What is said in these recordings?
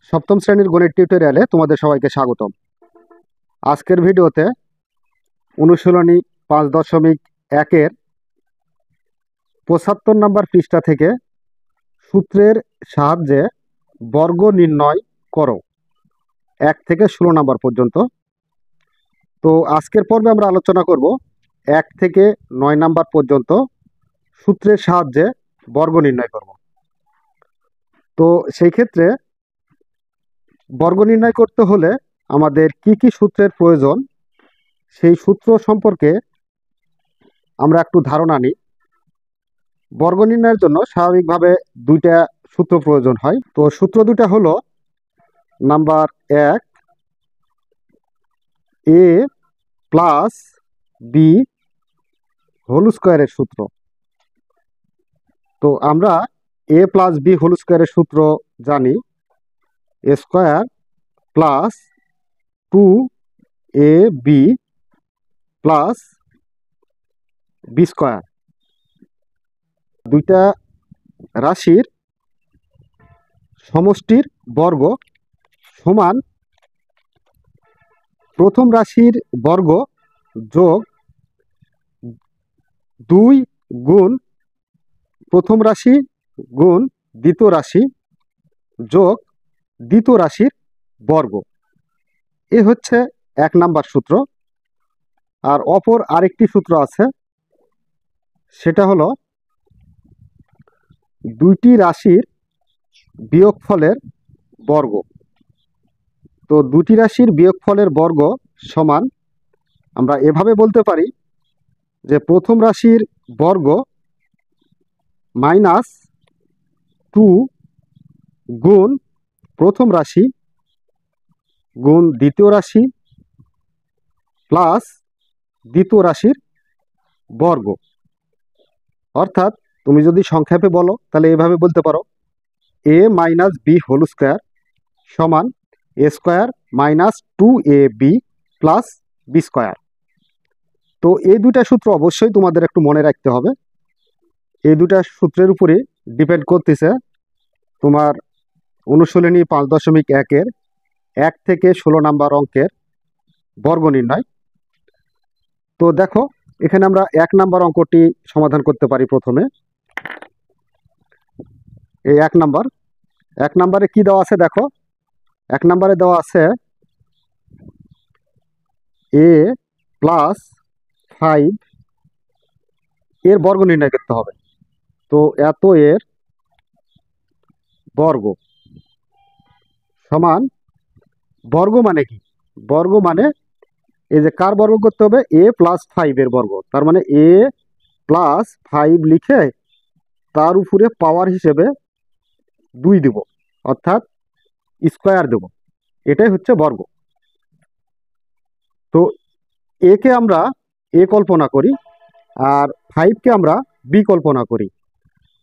সপ্তম শ্রেণীর গণিত টিউটোরিয়ালে তোমাদের সবাইকে স্বাগতম। আজকের ভিডিওতে অনুশীলনী 5.1-এর 75 নম্বর পৃষ্ঠা থেকে সূত্রের সাহায্যে বর্গ নির্ণয় করো 1 থেকে 16 নম্বর পর্যন্ত। তো আজকের পর্বে আমরা আলোচনা করব 1 থেকে 9 নম্বর পর্যন্ত সূত্রের সাহায্যে বর্গ নির্ণয় করব। তো সেই ক্ষেত্রে বর্গ নির্ণয় করতে হলে আমাদের কি কি সূত্রের প্রয়োজন সেই সূত্র সম্পর্কে আমরা একটু ধারণা নিই। বর্গ নির্ণয়ের জন্য স্বাভাবিকভাবে দুইটা সূত্র প্রয়োজন হয়। তো সূত্র দুটা হলো number 1 a plus B whole স্কোয়ারের সূত্র। তো আমরা a প্লাস বি হোল স্কোয়ারের সূত্র জানি a square plus 2ab plus B square. দুইটা রাশির সমষ্টির বর্গ সমান প্রথম রাশির বর্গ যোগ 2 গুণ প্রথম রাশি গুণ দ্বিতীয় রাশি যোগ দ্বিতীয় রাশির বর্গ। এ হচ্ছে 1 নাম্বার সূত্র। আর অপর আরেকটি সূত্র আছে, সেটা হলো দুইটি রাশির বিয়োগফলের বর্গ। তো দুটি রাশির বিয়োগফলের বর্গ সমান আমরা এভাবে বলতে পারি যে প্রথম রাশির বর্গ মাইনাস 2 গুণ প্রথম রাশি গুণ দ্বিতীয় রাশি প্লাস দ্বিতীয় রাশির বর্গ। অর্থাৎ তুমি যদি সংক্ষেপে বলো তাহলে এভাবে বলতে পারো a minus B whole square সমান a square minus 2ab plus B square. তো এই দুটা সূত্র অবশ্যই তোমাদের একটু মনে রাখতে হবে। এই দুটা সূত্রের উপরে ডিপেন্ড করতেছে তোমার অনুশীলনী 5.1-এর 1 থেকে 16 নম্বর অঙ্কের বর্গ নির্ণয়। তো দেখো এখানে আমরা 1 নম্বর অঙ্কটি সমাধান করতে পারি। প্রথমে এই 1 নম্বরে কি দেওয়া আছে দেখো। 1 নম্বরে দেওয়া আছে a প্লাস 5 এর বর্গ নির্ণয় করতে হবে। তো এত এর বর্গ সমান, বর্গ মানে কি? বর্গ মানে এই যে কার বর্গ করতে হবে, a প্লাস 5 এর বর্গ। তার মানে a প্লাস 5 লিখে তার উপরে পাওয়ার হিসেবে 2 দেব, অর্থাৎ স্কোয়ার দেব। এটাই হচ্ছে বর্গ। তো a কে আমরা a কল্পনা করি আর 5 কে আমরা b কল্পনা করি,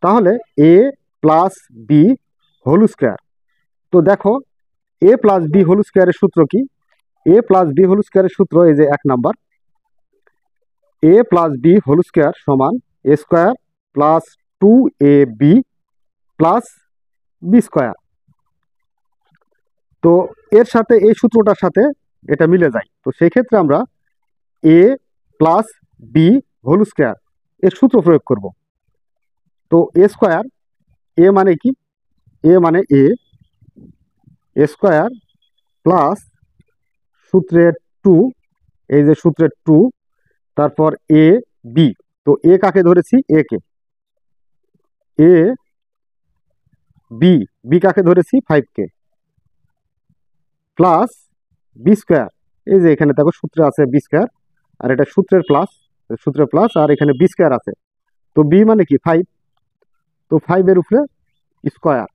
তাহলে a plus B whole square. তো দেখো a প্লাস বি হোল স্কোয়ারের সূত্র কি? a প্লাস বি হোল স্কোয়ারের সূত্র এই যে 1 number, a plus B whole square সমান a square plus 2ab plus B square. তো এর সাথে এই সূত্রটার সাথে এটা মিলে যায়। তো সেই ক্ষেত্রে আমরা a plus B whole square এর সূত্র প্রয়োগ করব। তো a স্কোয়ার, a মানে কি? a মানে a স্কোয়ার প্লাস সূত্রের 2, এই যে সূত্রের 2, তারপর a বি। তো a কাকে ধরেছি? a কে। a বি, বি কাকে ধরেছি? 5 কে। প্লাস বি স্কোয়ার, এই যে এখানে দেখো সূত্রে আছে বি স্কোয়ার, আর এটা সূত্রের প্লাস, আর এখানে বি স্কোয়ার আছে। তো বি মানে কি? 5। তো 5 এর উপরে স্কোয়ার।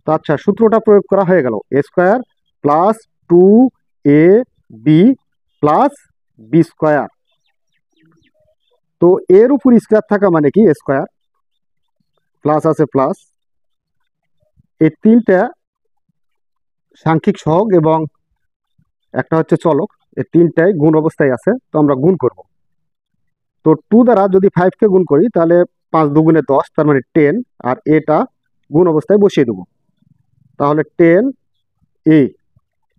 তো আচ্ছা, সূত্রটা প্রয়োগ করা হয়ে গেল, a square plus 2ab plus B square. তো এর উপর স্কোয়ার থাকা মানে কি? স্কোয়ার প্লাস আছে প্লাস, এই তিনটা সাংখ্যিক সহগ এবং একটা হচ্ছে চলক, এই তিনটাই গুণ অবস্থায় আছে। তো আমরা গুণ করব। তো 2 দ্বারা যদি 5 কে গুণ করি তাহলে 5 2 গুণে 10, তার মানে 10, আর এটা গুণ অবস্থায় বসিয়ে দেবো। তাহলে 10a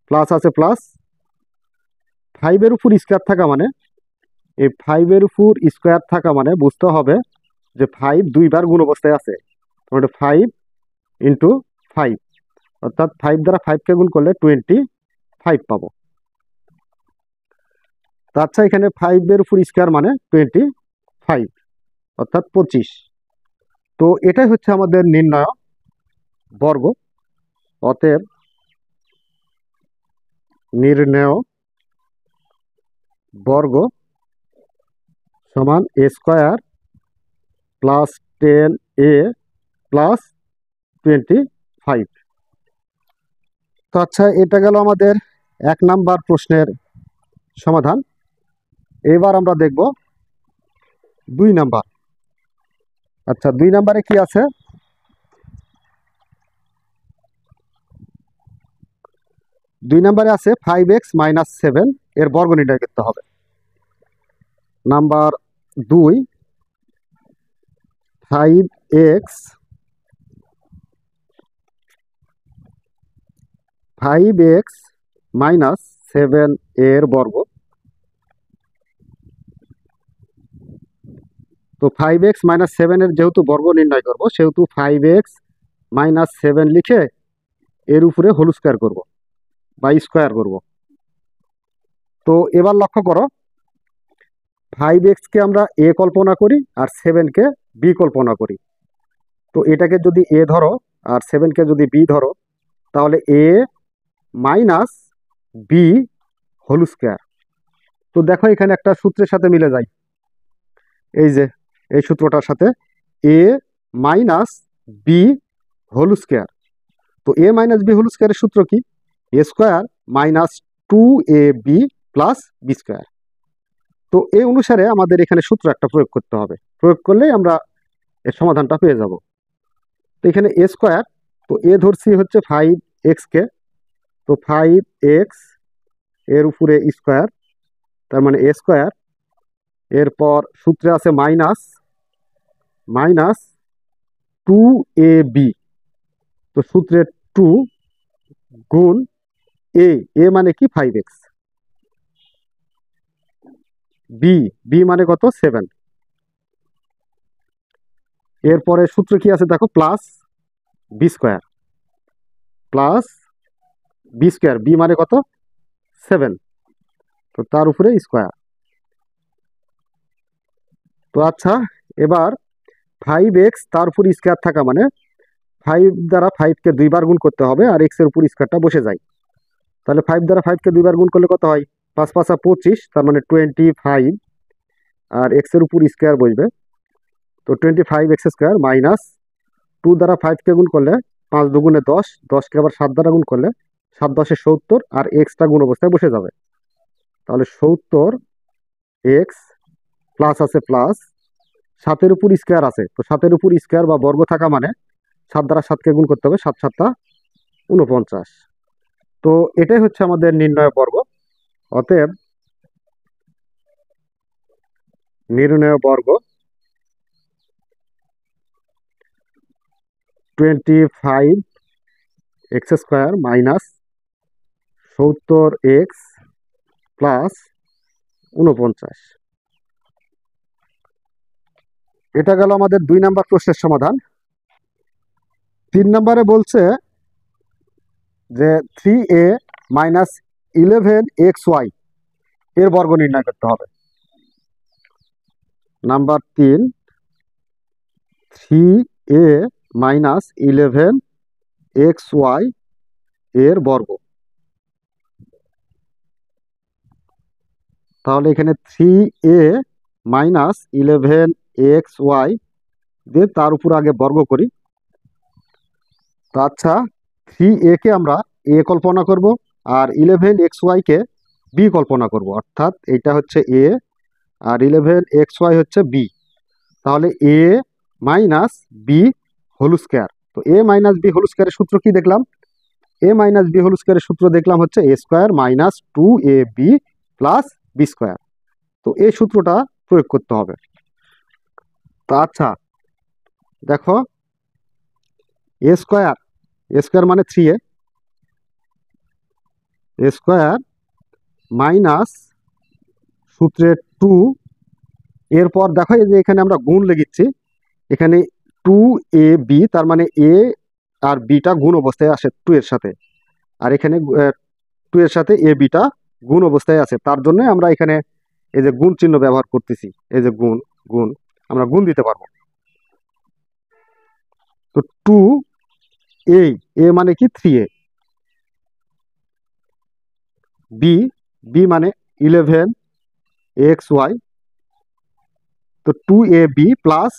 প্লাস আছে প্লাস 5-এর উপর স্কোয়ার থাকা মানে এই 5-এর উপর স্কোয়ার থাকা মানে বুঝতে হবে যে 5 দুইবার গুণ অবস্থায় আছে, তাহলে 5 ইন্টু 5, অর্থাৎ 5 দ্বারা 5কে গুণ করলে 25 পাবো। আচ্ছা, এখানে 5-এর উপর স্কোয়ার মানে 25, অর্থাৎ 25। তো এটাই হচ্ছে আমাদের নির্ণয় বর্গ। অতএব নির্ণয় বর্গ সমান a square plus 10a plus 25। তো আচ্ছা, এটা গেল আমাদের 1 নাম্বার প্রশ্নের সমাধান। এবার আমরা দেখব 2 নাম্বার। আচ্ছা, 2 নাম্বারে কি আছে? 2 নাম্বারে আছে 5x - 7 এর বর্গ নির্ণয় করতে হবে। নাম্বার 2, 5x - 7 এর বর্গ। তো 5x - 7 এর যেহেতু বর্গ নির্ণয় করব, সেহেতু 5x - 7 লিখে এর উপরে হোল স্কোয়ার করব বা স্কোয়ার করব। তো এবার লক্ষ্য করো, 5x-কে আমরা a কল্পনা করি আর 7-কে b কল্পনা করি। তো এটাকে যদি a ধরো আর 7-কে যদি b ধরো, তাহলে a minus b whole square. তো দেখো, এখানে একটা সূত্রের সাথে মিলে যায়, এই যে এই সূত্রটার সাথে, a minus B whole square. তো a মাইনাস বি হোল স্কোয়ারের সূত্র কি? a square minus 2ab plus B square. তো এই অনুসারে আমাদের এখানে সূত্র একটা প্রয়োগ করতে হবে, প্রয়োগ করলেই আমরা এর সমাধানটা পেয়ে যাব। তো এখানে a স্কোয়ার, তো a ধরছি হচ্ছে 5x-কে, তো 5x এর উপরে স্কোয়ার, তার মানে a স্কোয়ার। এরপর সূত্রে আছে মাইনাস 2ab, তো সূত্রে 2 গুণ a মানে কি 5x, b মানে কত 7। এরপরে সূত্র কি আছে দেখো, প্লাস বি স্কোয়ার, b মানে কত 7, তো তার উপরে স্কোয়ার। তো আচ্ছা, এবার 5x তার উপর স্কোয়ার থাকা মানে 5 দ্বারা 5-কে দুইবার গুণ করতে হবে আর x এর উপর স্কোয়ারটা বসে যায়। তাহলে 5 দ্বারা 5-কে দুইবার গুণ করলে কত হয়? 5 × 5 = 25, তার মানে 25, আর x এর উপর স্কোয়ার বসবে, তো 25x স্কোয়ার মাইনাস 2 দ্বারা 5-কে গুণ করলে 5 × 2 = 10, 10-কে আবার 7 দ্বারা গুণ করলে 7 × 10 = 70, আর এক্সটা গুণ অবস্থায় বসে যাবে। তাহলে 70x প্লাস আছে প্লাস 7-এর উপর স্কোয়ার আছে, তো 7-এর উপর স্কোয়ার বা বর্গ থাকা মানে 7 দ্বারা 7-কে গুণ করতে হবে, 7 × 7 = 49। তো এটাই হচ্ছে আমাদের নির্ণয় বর্গ। অতএব নির্ণয় বর্গ 25x square minus 70x plus 49। এটা গেল আমাদের 2 নাম্বার প্রশ্নের সমাধান। 3 নাম্বারে বলছে যে 3a - 11xy এর বর্গ নির্ণয় করতে হবে। নাম্বার 3, 3a - 11xy এর বর্গ। তাহলে এখানে 3a - 11xy দিয়ে তার উপর আগে বর্গ করি। তো আচ্ছা, 3a-কে আমরা a কল্পনা করব আর 11xy-কে b কল্পনা করব, অর্থাৎ এইটা হচ্ছে a আর 11xy হচ্ছে b। তাহলে a minus B whole square. তো a মাইনাস বি হোল স্কোয়ারের সূত্র কি দেখলাম? a মাইনাস বি হোল স্কোয়ারের সূত্র দেখলাম হচ্ছে a square minus 2ab plus B square. তো এই সূত্রটা প্রয়োগ করতে হবে। তো আচ্ছা দেখো, a স্কোয়ার এ স্কোয়ার মানে 3a স্কোয়ার মাইনাস সূত্রে 2, এরপর দেখো এই যে এখানে আমরা গুণ লিখছি, এখানে 2ab, তার মানে a আর bটা গুণ অবস্থায় আসে 2 এর সাথে, আর এখানে 2 এর সাথে a bটা গুণ অবস্থায় আছে, তার জন্য আমরা এখানে এই যে গুণ চিহ্ন ব্যবহার করতেছি, এই যে গুণ গুণ আমরা গুণ দিতে পারবো। তো 2a, a মানে কি 3a, b, b মানে 11xy, তো 2ab plus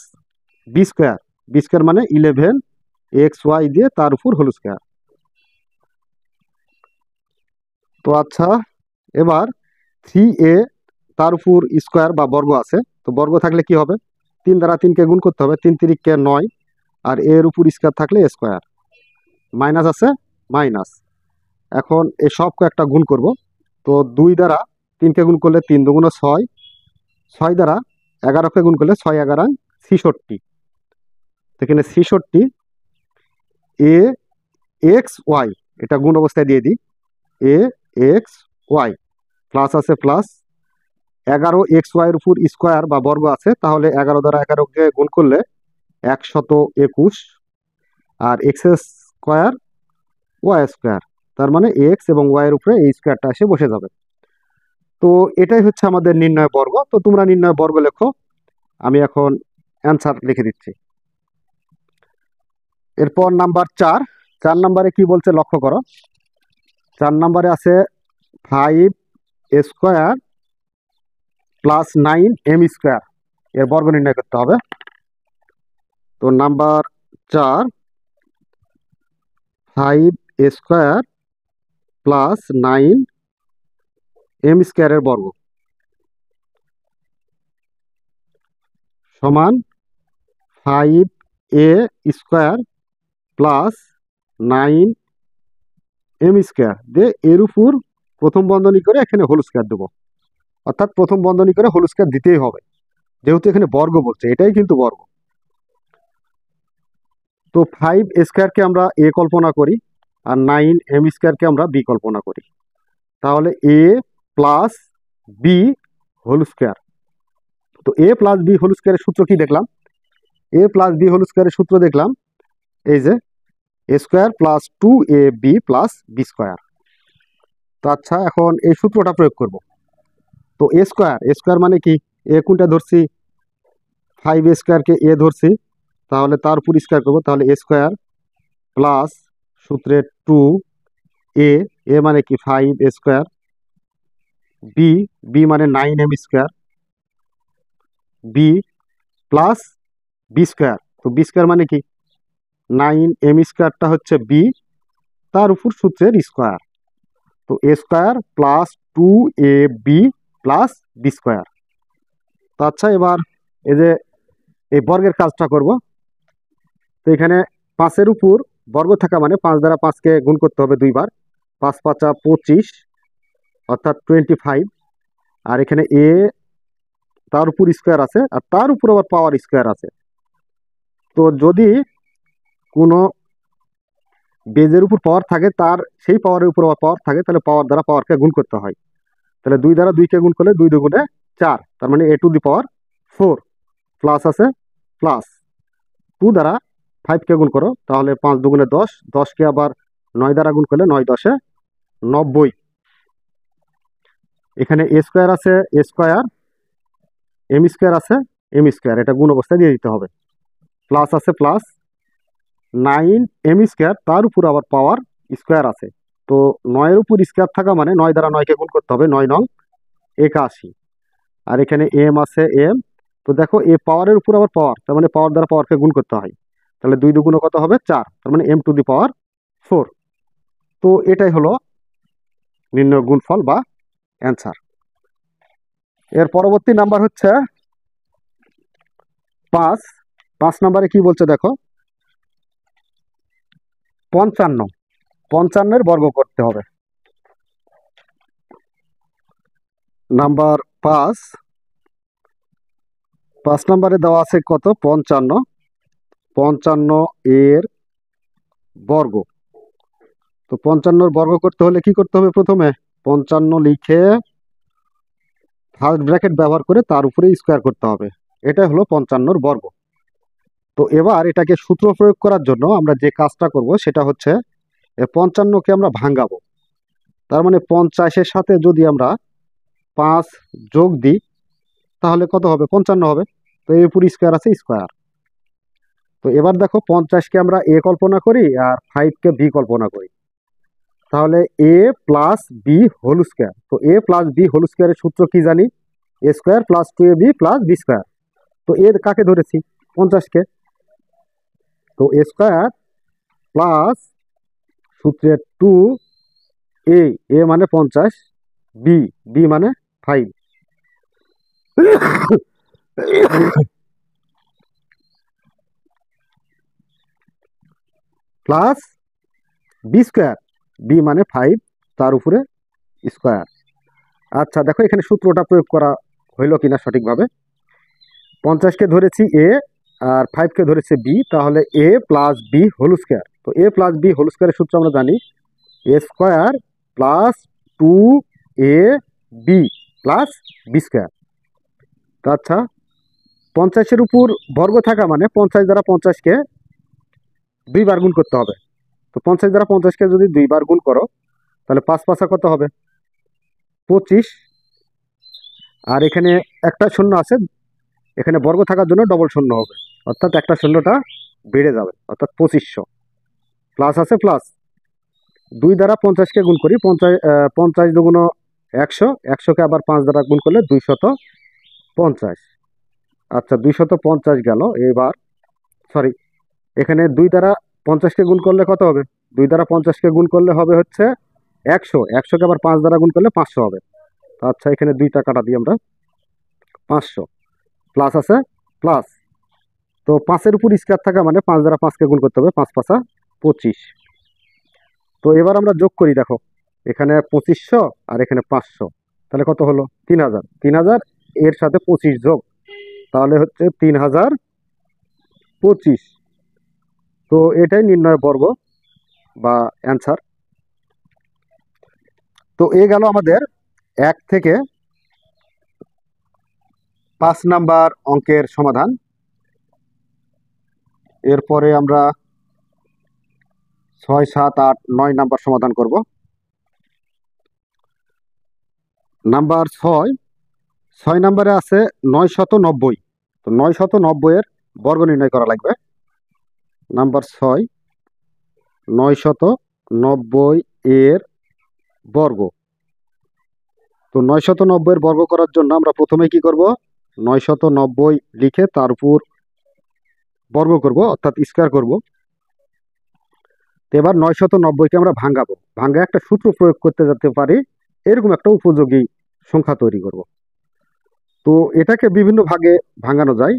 B square, B square মানে 11xy দিয়ে তার উপর হোল স্কোয়ার। তো আচ্ছা, এবার 3a তার উপর স্কোয়ার বা বর্গ আছে, তো বর্গ থাকলে কি হবে, 3 দ্বারা 3কে গুণ করতে হবে, 3 3কে 9, আর এর উপর স্কোয়ার থাকলে স্কোয়ার, মাইনাস আছে মাইনাস। এখন এই সব একটা গুণ করব, তো 2 দ্বারা 3কে গুণ করলে 3 দুগুণ 6, 6 দ্বারা 11কে গুণ করলে 6 11 66, এখানে 66 এ এক্স ওয়াই, এটা গুণ অবস্থায় দিয়ে দিই, এ এক্স ওয়াই প্লাস আছে প্লাস 11xy-এর উপর স্কোয়ার বা বর্গ আছে, তাহলে 11 দ্বারা 11কে গুণ করলে 121, আর এক্স স্কোয়ার ওয়াই স্কোয়ার, তার মানে এক্স এবং ওয়াই এর উপরে এই স্কোয়ারটা এসে বসে যাবে। তো এটাই হচ্ছে আমাদের নির্ণয় বর্গ। তো তোমরা নির্ণয় বর্গ লেখো, আমি এখন অ্যান্সার লিখে দিচ্ছি। এরপর নাম্বার 4, 4 নম্বরে কি বলছে লক্ষ্য করো। 4 নম্বরে আছে 5 স্কোয়ার প্লাস 9m স্কোয়ার, এর বর্গ নির্ণয় করতে হবে। তো নাম্বার 4, 5 স্কোয়ার প্লাস 9m স্কোয়ারের বর্গ সমান 5a square plus 9m square দিয়ে এর উপর প্রথম বন্ধনী করে এখানে হোল স্কোয়ার দেবো, অর্থাৎ প্রথম বন্ধনী করে হোল স্কোয়ার দিতেই হবে, যেহেতু এখানে বর্গ বলছে, এটাই কিন্তু বর্গ। তো 5 স্কোয়ারকে আমরা এ কল্পনা করি, আর 9m স্কোয়ারকে আমরা বি কল্পনা করি, তাহলে a plus B whole square. তো এ প্লাস বি হোল স্কোয়ারের সূত্র কি দেখলাম, এ প্লাস বি হোল স্কোয়ারের সূত্র দেখলাম এই যে a square plus 2ab plus B square. তো আচ্ছা, এখন এই সূত্রটা প্রয়োগ করব। তো এ স্কোয়ার মানে কি, এ কোনটা ধরছি, 5 স্কোয়ারকে এ ধরছি, তাহলে তার উপর স্কোয়ার করবো, তাহলে এ স্কোয়ার প্লাস সূত্রে 2a, এ মানে কি 5 স্কোয়ার, বি, বি মানে 9m square, B plus B square. তো বি স্কোয়ার মানে কি 9m স্কোয়ারটা হচ্ছে বি, তার উপর সূত্রের স্কোয়ার, তো a square plus 2ab plus B square. তো আচ্ছা, এবার এই যে এই বর্গের কাজটা করব। তো এখানে 5-এর উপর বর্গ থাকা মানে 5 দ্বারা 5কে গুণ করতে হবে 2 বার, 5 5 25, অর্থাৎ 25, আর এখানে এ তার উপর স্কোয়ার আছে, আর তার উপর আবার পাওয়ার স্কোয়ার আছে। তো যদি কোনো বেজের উপর পাওয়ার থাকে, তার সেই পাওয়ারের উপর আবার পাওয়ার থাকে, তাহলে পাওয়ার দ্বারা পাওয়ারকে গুণ করতে হয়, তাহলে 2 দ্বারা 2কে গুণ করলে 2 2 4, তার মানে a to the power 4, plus আছে প্লাস 2 দ্বারা 5কে গুণ করো, তাহলে 5 2 10, 10কে আবার 9 দ্বারা গুণ করলে 9 10 90, এখানে এ স্কোয়ার আছে এ স্কোয়ার, এম স্কোয়ার আছে এম স্কোয়ার, এটা গুণ অবস্থায় দিয়ে দিতে হবে, প্লাস আছে প্লাস 9m স্কোয়ার, তার উপর আবার পাওয়ার স্কোয়ার আছে। তো 9-এর উপর স্কোয়ার থাকা মানে 9 দ্বারা 9কে গুণ করতে হবে, 9 9 81, আর এখানে এম আছে এম। তো দেখো এ পাওয়ারের উপর আবার পাওয়ার, তার মানে পাওয়ার দ্বারা পাওয়ারকে গুণ করতে হয়, তাহলে 2 2 কত হবে 4, তার মানে m টু দি পাওয়ার 4। তো এটাই হলো নির্ণয় গুণফল বা অ্যান্সার। এর পরবর্তী নাম্বার হচ্ছে 5, 5 নম্বরে কি বলছে দেখো, 55-এর বর্গ করতে হবে। নাম্বার 5 নম্বরে দেওয়া আছে কত, 55, 55 এর বর্গ। তো 55 বর্গ করতে হলে কি করতে হবে? প্রথমে 55 লিখে ফার্স্ট ব্র্যাকেট ব্যবহার করে তার উপরে স্কোয়ার করতে হবে। এটা হলো 55 বর্গ। তো এবার এটাকে সূত্র প্রয়োগ করার জন্য আমরা যে কাজটা করব সেটা হচ্ছে 55কে আমরা ভাঙাবো। তার মানে 50-এর সাথে যদি আমরা 5 যোগ দিই তাহলে কত হবে? 55 হবে। তো এর উপর স্কোয়ার আছে, স্কোয়ার। তো এবার দেখো 50কে আমরা এ কল্পনা করি আর 5কে বি কল্পনা করি। তাহলে a plus B whole square. তো এ প্লাস বি হোল স্কোয়ারের সূত্র কি জানি? A square plus 2ab plus B square. তো এর কাকে ধরেছি? 50কে। তো এ স্কোয়ার প্লাস সূত্রের 2a, এ মানে 50, বি, বি মানে 5, প্লাস বি স্কোয়ার, বি মানে 5, তার উপরে স্কোয়ার। আচ্ছা দেখো এখানে সূত্রটা প্রয়োগ করা হইল কিনা সঠিকভাবে। 50কে ধরেছি এ আর 5কে ধরেছে বি, তাহলে a plus B whole square. তো এ প্লাস বি হোল স্কোয়ারের সূত্র আমরা জানি a square plus 2ab plus B square. আচ্ছা 50-এর উপর বর্গ থাকা মানে 50 দ্বারা 50কে 2 বার গুণ করতে হবে। তো 50 দ্বারা 50কে যদি 2 বার গুণ করো তাহলে 5 পাঁচা কত হবে? 25। আর এখানে একটা শূন্য আছে, এখানে বর্গ থাকার জন্য ডবল শূন্য হবে, অর্থাৎ একটা শূন্যটা বেড়ে যাবে, অর্থাৎ 2500। প্লাস আছে প্লাস 2 দ্বারা 50কে গুণ করি, 50 দুগুণ 100, 100কে আবার 5 দ্বারা গুণ করলে 250। আচ্ছা 250 গেল। এবার সরি, এখানে 2 দ্বারা 50কে গুণ করলে কত হবে? 2 দ্বারা 50কে গুণ করলে হবে হচ্ছে 100, 100কে আবার 5 দ্বারা গুণ করলে 500 হবে। আচ্ছা এখানে 2টা কাটা দিই আমরা, 500। প্লাস আছে প্লাস, তো 5-এর উপর স্কোয়ার থাকা মানে 5 দ্বারা 5কে গুণ করতে হবে, 5 পাঁচা 25। তো এবার আমরা যোগ করি, দেখো এখানে 2500 আর এখানে 500, তাহলে কত হলো? 3000। 3000 এর সাথে 25 যোগ, তাহলে হচ্ছে 3025। তো এটাই নির্ণয় বর্গ বা অ্যান্সার। তো এ গেল আমাদের 1 থেকে 5 নাম্বার অঙ্কের সমাধান। এরপরে আমরা 6, 7, 8, 9 নাম্বার সমাধান করব। নাম্বার 6 নাম্বারে আছে 990। তো 990 এর বর্গ নির্ণয় করা লাগবে। নাম্বার 6, 990 এর বর্গ। তো 990 এর বর্গ করার জন্য আমরা প্রথমে কি করব? 990 লিখে তার উপর বর্গ করব, অর্থাৎ স্কোয়ার করব। তো এবার 990কে আমরা ভাঙাবো, ভাঙা একটা সূত্র প্রয়োগ করতে যেতে পারি, এরকম একটা উপযোগী সংখ্যা তৈরি করব। তো এটাকে বিভিন্ন ভাগে ভাঙানো যায়।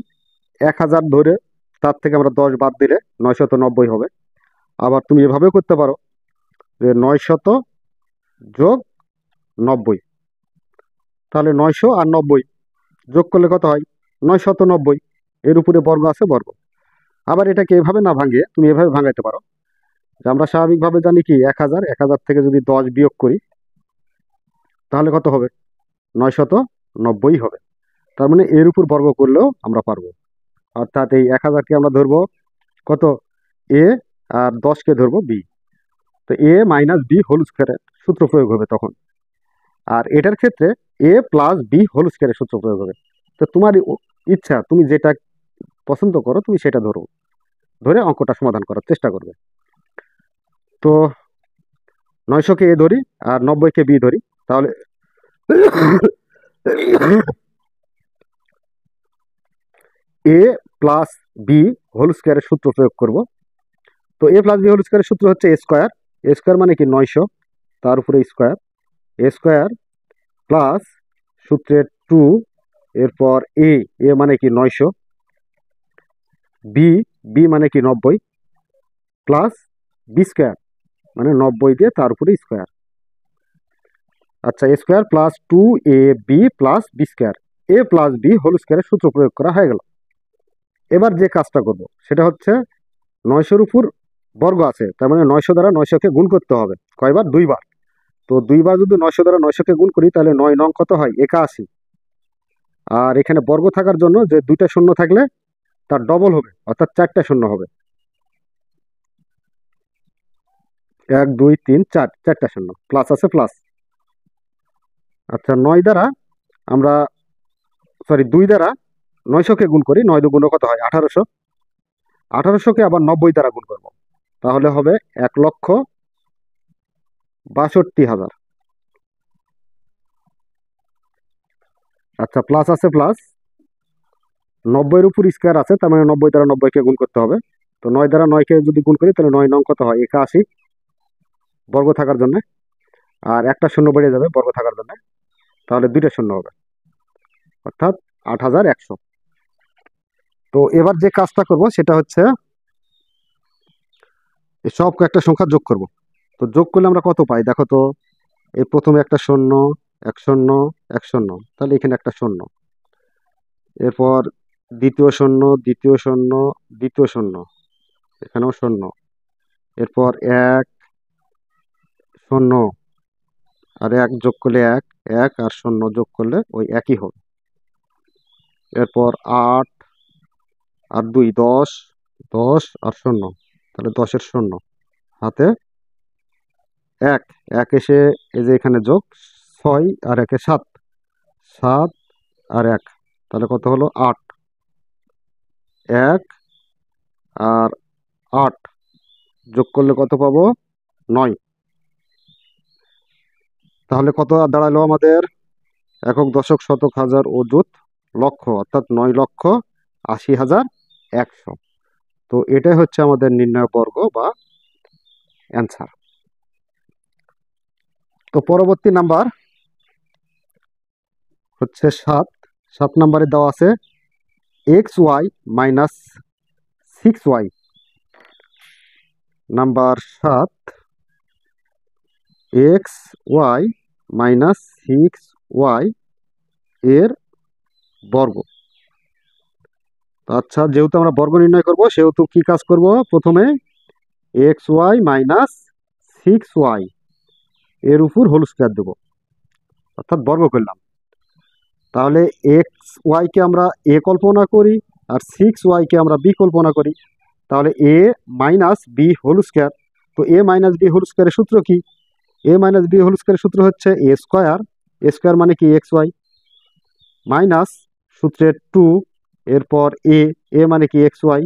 1000 ধরে তার থেকে আমরা 10 বাদ দিলে 990 হবে। আবার তুমি এভাবেও করতে পারো যে 900 যোগ 90, তাহলে 900 আর 90 যোগ করলে কত হয়? 990। এর উপরে বর্গ আছে, বর্গ। আবার এটাকে এভাবে না ভাঙিয়ে তুমি এভাবে ভাঙাইতে পারো যে আমরা স্বাভাবিকভাবে জানি কি 1000, 1000 থেকে যদি 10 বিয়োগ করি তাহলে কত হবে? 990 হবে। তার মানে এর উপর বর্গ করলেও আমরা পারবো। অর্থাৎ এই 1000কে আমরা ধরবো কত? এ, আর 10কে ধরবো বি। তো এ মাইনাস বি হোল স্কোয়ারের সূত্র প্রয়োগ হবে তখন। আর এটার ক্ষেত্রে এ প্লাস বি হোল স্কোয়ারের সূত্র প্রয়োগ হবে। তো তোমার ইচ্ছা, তুমি যেটা পছন্দ করো তুমি সেটা ধরো, ধরে অঙ্কটা সমাধান করার চেষ্টা করবে। তো 900কে এ ধরি আর 90কে বি ধরি, তাহলে এ প্লাস বি হোল স্কোয়ারের সূত্র প্রয়োগ করব। তো এ প্লাস বি হোল স্কোয়ারের সূত্র হচ্ছে এ স্কোয়ার। এ স্কোয়ার মানে কি 900, তার উপরে স্কোয়ার। এ স্কোয়ার প্লাস সূত্রের 2, এরপর এ, এ মানে কি 900, বি, বি মানে কি 90, প্লাস বি স্কোয়ার মানে 90 দিয়ে তার উপরে স্কোয়ার। আচ্ছা a square plus 2ab plus B square, a plus B whole স্কোয়ারের সূত্র প্রয়োগ করা হয়ে গেল। এবার যে কাজটা করব সেটা হচ্ছে 900-র উপর বর্গ আছে, তার মানে 900 দ্বারা 900কে গুণ করতে হবে কয়বার? দুইবার। তো দুইবার যদি 900 দ্বারা 900কে গুণ করি তাহলে 9 নং কত হয়? 81। আর এখানে বর্গ থাকার জন্য যে দুইটা শূন্য থাকলে তার ডবল হবে, অর্থাৎ 4টা শূন্য হবে। 1 2 3 4, 4টা শূন্য, প্লাস আছে প্লাস। আচ্ছা 9 দ্বারা আমরা, সরি 2 দ্বারা 900কে গুণ করি, 9 দুগুণ কত হয়? 1800। 1800কে আবার 90 দ্বারা গুণ করব, তাহলে হবে 1,62,000। আচ্ছা প্লাস আছে প্লাস, 90-এর উপর স্কোয়ার আছে, তার মানে 90 দ্বারা 90কে গুণ করতে হবে। তো 9 দ্বারা 9কে যদি গুণ করি তাহলে 9 নং কত হয়? 81 বর্গ থাকার জন্য। আর একটা শূন্য বেড়ে যাবে বর্গ থাকার জন্য, তাহলে দুইটা শূন্য হবে, অর্থাৎ 8100। তো এবার যে কাজটা করব সেটা হচ্ছে এই সব কয়েকটা সংখ্যা যোগ করব। তো যোগ করলে আমরা কত পাই দেখো তো। এই প্রথমে একটা শূন্য, এক শূন্য, এক শূন্য, তাহলে এখানে একটা শূন্য। এরপর দ্বিতীয় শূন্য, দ্বিতীয় শূন্য, দ্বিতীয় শূন্য, এখানেও শূন্য। এরপর এক শূন্য, আর এক যোগ করলে এক, এক আর শূন্য যোগ করলে ওই একই হবে। এরপর 8 আর 2 10, 10 আর শূন্য, তাহলে 10-এর শূন্য, হাতে এক, এক এসে এই যে এখানে যোগ, 6 আর 1-এ 7, 7 আর 1, তাহলে কত হলো? 8। 1 আর 8 যোগ করলে কত পাবো? 9। তাহলে কত দাঁড়ালো আমাদের? একক, দশক, শতক, হাজার, অযুত, লক্ষ, অর্থাৎ 9,80,100। তো এটাই হচ্ছে আমাদের নির্ণয় বর্গ বা অ্যান্সার। তো পরবর্তী নাম্বার হচ্ছে 7। 7 নাম্বারে দেওয়া আছে XY minus 6Y। Number 7, XY minus 6Y এর বর্গ। আচ্ছা যেহেতু আমরা বর্গ নির্ণয় করব সেহেতু কি কাজ করব? প্রথমে XY মাইনাস 6Y এর উপর হোল স্কয়ার দেব, অর্থাৎ বর্গ করলাম। তাহলে XY কে আমরা A কল্পনা করি আর 6Y কে আমরা B কল্পনা করি, তাহলে A minus B whole square. তো A মাইনাস B হোল স্কয়ারের সূত্র কি? A মাইনাস B হোল স্কয়ারের সূত্র হচ্ছে A স্কয়ার। A স্কয়ার মানে কি? XY মাইনাস সূত্রের 2, এরপর A, A মানে কি? XY,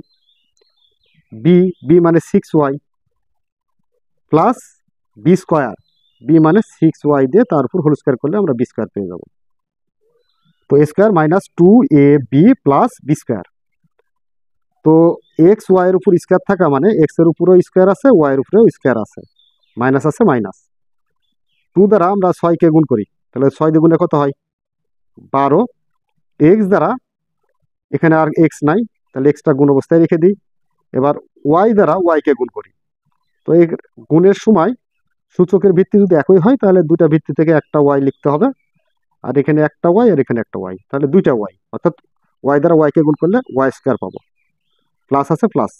B, B মানে 6Y, plus B square, B মানে 6Y দিয়ে তার উপর হোল স্কয়ার করলে আমরা B স্কয়ার পেয়ে যাব। তো A square minus 2AB plus B square. তো এক্স ওয়াই এর উপর স্কয়ার থাকা মানে এক্স এর উপরেও স্কয়ার আছে, ওয়াই এর উপরেও স্কয়ার আছে, মাইনাস আছে মাইনাস। 2 দ্বারা আমরা 6কে গুণ করি, তাহলে 6 দিয়ে গুণে কত হয়? 12। এক্স দ্বারা, এখানে আর এক্স নাই, তাহলে এক্সটা গুণ অবস্থায় রেখে দিই। এবার ওয়াই দ্বারা ওয়াইকে গুণ করি। তো এই গুণের সময় সূচকের ভিত্তি যদি একই হয় তাহলে দুটা ভিত্তি থেকে একটা ওয়াই লিখতে হবে, আর এখানে একটা ওয়াই আর এখানে একটা ওয়াই, তাহলে দুইটা ওয়াই, অর্থাৎ ওয়াই দ্বারা ওয়াইকে গুণ করলে ওয়াই স্কয়ার পাবো, প্লাস আছে প্লাস।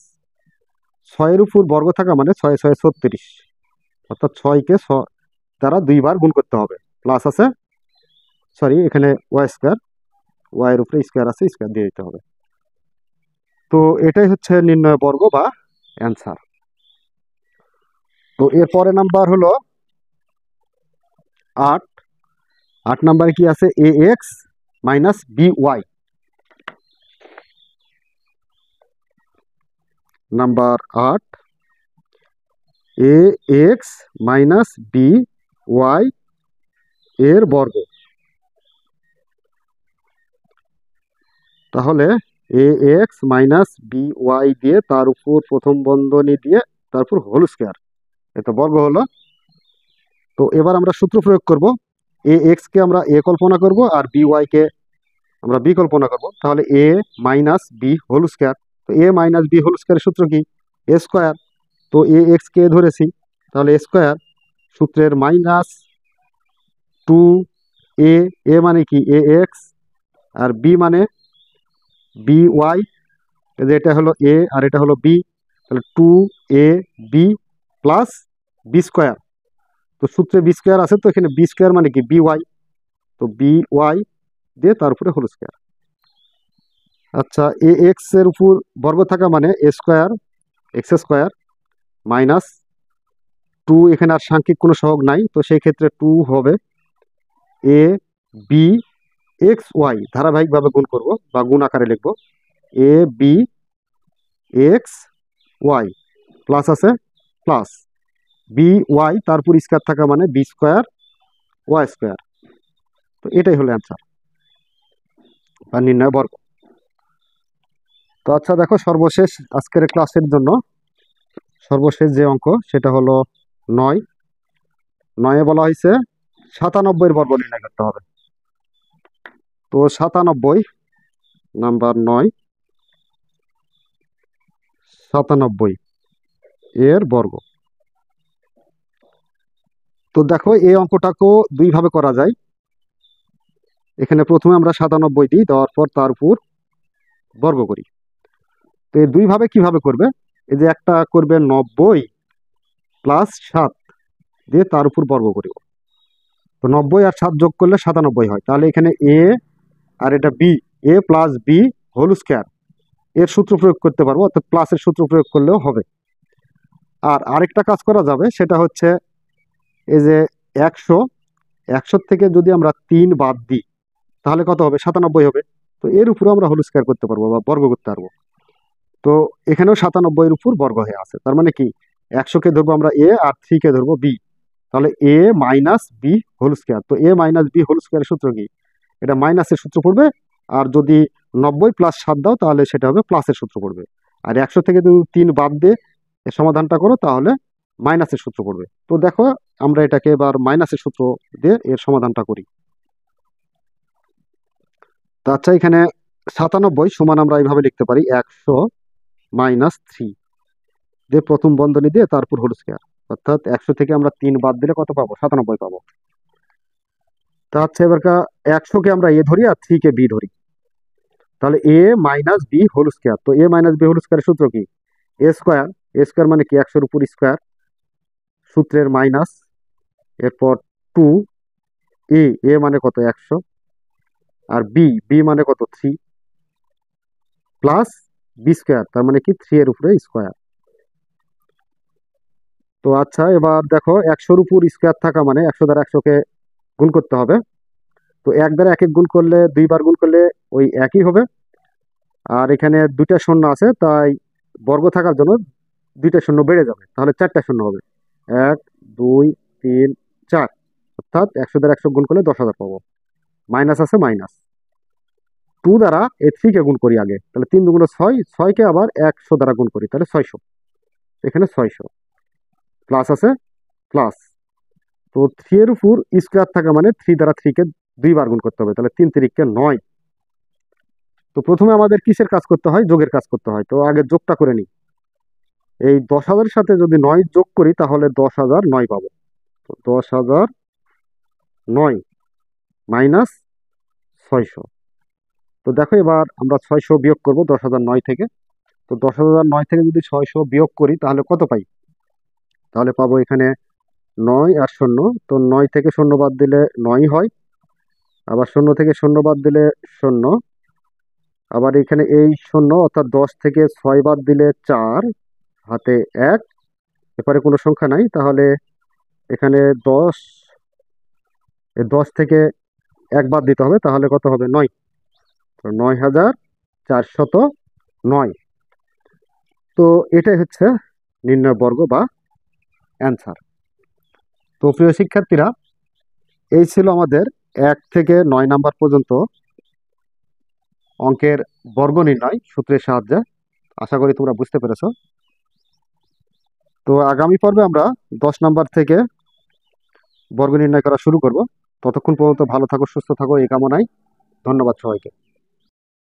6-এর উপর বর্গ থাকা মানে 6 6 36, অর্থাৎ 6কে দ্বারা 2বার গুণ করতে হবে, প্লাস আছে, সরি এখানে ওয়াই স্কয়ার, ওয়াই এর উপরে স্কয়ার আছে, স্কয়ার দিয়ে দিতে হবে। তো এটাই হচ্ছে নির্ণয় বর্গ বা অ্যান্সার। তো এরপরে নাম্বার হলো 8। 8 নাম্বারে কি আছে? A x minus b y. Number 8, a x minus b y এর বর্গ। তাহলে a x minus b y দিয়ে তার উপর প্রথম বন্ধনী দিয়ে তারপর হোল স্কয়ার, এটা বর্গ হলো। তো এবার আমরা সূত্র প্রয়োগ করব। এ এক্স কে আমরা এ কল্পনা করব আর বি ওয়াই কে আমরা বি কল্পনা করব, তাহলে এ মাইনাস বি হোল স্কয়ার। তো এ মাইনাস বি হোল স্কয়ারের সূত্র কি? এ স্কয়ার। তো এ এক্স কে ধরেছি, তাহলে এ স্কয়ার, সূত্রের মাইনাস 2 এ, এ মানে কি? এ এক্স, আর বি মানে বি ওয়াই, এটা হলো এ আর এটা হলো বি, তাহলে 2ab প্লাস বি স্কোয়ার। তো সূত্রে বি স্কোয়ার আছে, তো এখানে বি স্কোয়ার মানে কি by, তো by দিয়ে তার উপরে হোল স্কোয়ার। আচ্ছা, এক্স এর উপর বর্গ থাকা মানে এ স্কোয়ার এক্স স্কোয়ার মাইনাস 2, এখানে আর সাংখ্যিক কোনো সহগ নাই, তো সেই ক্ষেত্রে 2 হবে এ বি এক্স ওয়াই, ধারাবাহিকভাবে গুণ করব বা গুণ আকারে লিখব A B x Y, plus আছে প্লাস বি ওয়াই, তারপর স্কোয়ার থাকা মানে বি স্কোয়ার ওয়াই স্কোয়ার। তো এটাই হলো অ্যান্সার বা নির্ণয় বর্গ। তো আচ্ছা দেখো, সর্বশেষ আজকের ক্লাসের জন্য সর্বশেষ যে অঙ্ক সেটা হলো 9। 9-এ বলা হয়েছে 97-এর বর্গ নির্ণয় করতে হবে। তো 97 নাম্বার 9, 97 এর বর্গ। তো দেখো, এই অঙ্কটাকেও দুইভাবে করা যায়। এখানে প্রথমে আমরা 97 দিই, দেওয়ার পর তার উপর বর্গ করি। তো এই দুইভাবে কিভাবে করবে, এই যে একটা করবে 90 প্লাস 7 দিয়ে তার উপর বর্গ করিব। তো 90 আর 7 যোগ করলে 97 হয়। তাহলে এখানে এ আর এটা বি, এ প্লাস বি হোল স্কোয়ার, এর সূত্র প্রয়োগ করতে পারবো, অর্থাৎ প্লাসের সূত্র প্রয়োগ করলেও হবে। আর আরেকটা কাজ করা যাবে, সেটা হচ্ছে এই যে 100 থেকে যদি আমরা 3 বাদ দিই তাহলে কত হবে, 97 হবে। তো এর উপরে আমরা হোল স্কোয়ার করতে পারবো বা বর্গ করতে পারবো। তো এখানেও 97-এর উপর বর্গ হয়ে আছে। তার মানে কি, 100-কে ধরবো আমরা এ আর 3-কে ধরবো বি, তাহলে এ মাইনাস বি হোল স্কোয়ার। তো এ মাইনাস বি হোল স্কোয়ারের সূত্র কি, এটা মাইনাসের সূত্র পড়বে। আর যদি 90 প্লাস 7 দাও তাহলে সেটা হবে প্লাসের সূত্র পড়বে। আর 100 থেকে যদি 3 বাদ দিয়ে এর সমাধানটা করো তাহলে মাইনাসের সূত্র পড়বে। তো দেখো, আমরা এটাকে এবার মাইনাসের সূত্র দিয়ে এর সমাধানটা করি। তো আচ্ছা, এখানে 97 সমান আমরা এইভাবে লিখতে পারি 100 মাইনাস 3 দিয়ে প্রথম বন্ধনী দিয়ে তারপর হোল স্কোয়ার, অর্থাৎ 100 থেকে আমরা 3 বাদ দিলে কত পাবো, 97 পাবো। তা হচ্ছে এবার 100-কে আমরা এ ধরি আর 3-কে বি ধরি, তাহলে এ মাইনাস বি হোল স্কোয়ার। তো এ মাইনাস বি হোল স্কোয়ারের সূত্র কি, এ স্কোয়ার, এ স্কোয়ার মানে কি 100-এর উপর স্কোয়ার, সূত্রের মাইনাস, এরপর 2 এ, এ মানে কত 100, আর বি, বি মানে কত 3, প্লাস বি স্কোয়ার, তার মানে কি 3-এর উপরে স্কোয়ার। তো আচ্ছা, এবার দেখো 100-এর উপর স্কোয়ার থাকা মানে 100 দ্বারা 100-কে গুণ করতে হবে। তো 1 দ্বারা 1 গুণ করলে 2 বার গুণ করলে ওই একই হবে। আর এখানে 2টা শূন্য আছে, তাই বর্গ থাকার জন্য 2টা শূন্য বেড়ে যাবে, তাহলে 4টা শূন্য হবে। 1 2 3 4, অর্থাৎ 100 দ্বারা 100 গুণ করলে 10,000 পাবো। মাইনাস আছে মাইনাস, 2 দ্বারা এই 3-কে গুণ করি আগে, তাহলে 3 দুগুণ 6, 6-কে আবার 100 দ্বারা গুণ করি, তাহলে 600, এখানে 600, প্লাস আছে প্লাস। তো 3-এর উপর স্কোয়ার থাকা মানে 3 দ্বারা 3-কে 2 বার গুণ করতে হবে, তাহলে 3 3-কে 9। তো প্রথমে আমাদের কিসের কাজ করতে হয়, যোগের কাজ করতে হয়। তো আগে যোগটা করে নিই, এই 10,000-এর সাথে যদি 9 যোগ করি তাহলে 10,009 পাবো। তো 10,009 মাইনাস 600। তো দেখো, এবার আমরা 600 বিয়োগ করব 10,009 থেকে। তো 10,009 থেকে যদি 600 বিয়োগ করি তাহলে কত পাই, তাহলে পাবো এখানে 9 আর 0, তো 9 থেকে 0 বাদ দিলে 9 হয়, আবার 0 থেকে 0 বাদ দিলে 0, আবার এখানে এই 0, অর্থাৎ 10 থেকে 6 বাদ দিলে 4, হাতে 1, এরপরে কোনো সংখ্যা নাই, তাহলে এখানে 10, এই 10 থেকে 1 বাদ দিতে হবে, তাহলে কত হবে 9, তো 9,409। তো এটাই হচ্ছে নির্ণয় বর্গ বা অ্যান্সার। তো প্রিয় শিক্ষার্থীরা, এই ছিল আমাদের 1 থেকে 9 নাম্বার পর্যন্ত অঙ্কের বর্গ নির্ণয় সূত্রের সাহায্যে। আশা করি তোমরা বুঝতে পেরেছো। তো আগামী পর্বে আমরা 10 নাম্বার থেকে বর্গ নির্ণয় করা শুরু করব। ততক্ষণ পর্যন্ত ভালো থাকো, সুস্থ থাকো, এই কামনায় ধন্যবাদ সবাইকে।